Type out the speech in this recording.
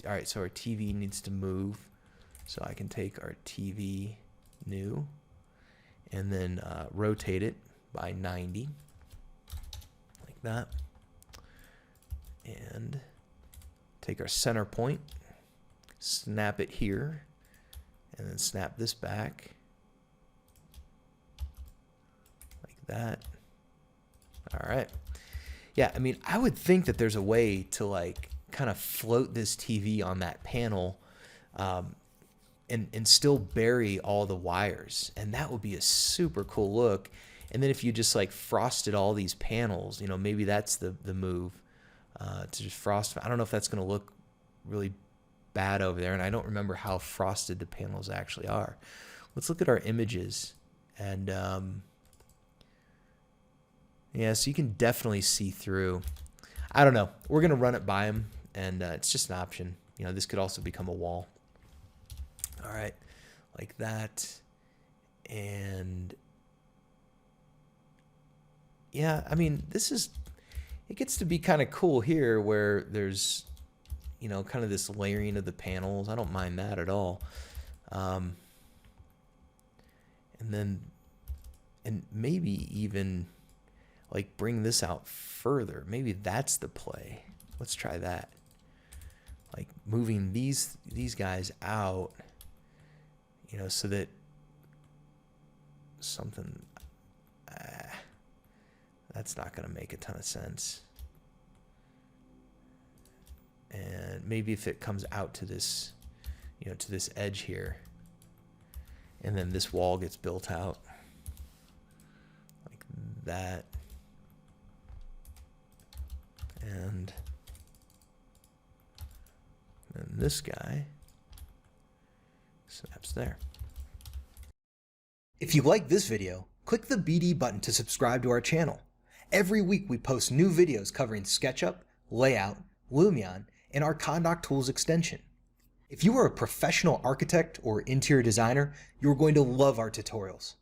all right, so our TV needs to move. So I can take our TV new and then rotate it by 90 like that. And take our center point, snap it here, and then snap this back like that. All right. Yeah, I mean, I would think that there's a way to like kind of float this TV on that panel and still bury all the wires. And that would be a super cool look. And then if you just like frosted all these panels, you know, maybe that's the move to just frost. I don't know if that's going to look really bad over there. And I don't remember how frosted the panels actually are. Let's look at our images. And yeah, so you can definitely see through. I don't know. We're going to run it by him, and it's just an option. You know, this could also become a wall. All right, like that. And yeah, I mean, it gets to be kind of cool here where there's, you know, kind of this layering of the panels. I don't mind that at all. And maybe even like bring this out further. Maybe that's the play. Let's try that. Like moving these guys out, you know, so that something, that's not going to make a ton of sense. And maybe if it comes out to this, you know, to this edge here, and then this wall gets built out like that. And then this guy snaps there. If you like this video, click the BD button to subscribe to our channel. Every week we post new videos covering SketchUp, Layout, Lumion, and our Condoc Tools extension. If you are a professional architect or interior designer, you are going to love our tutorials.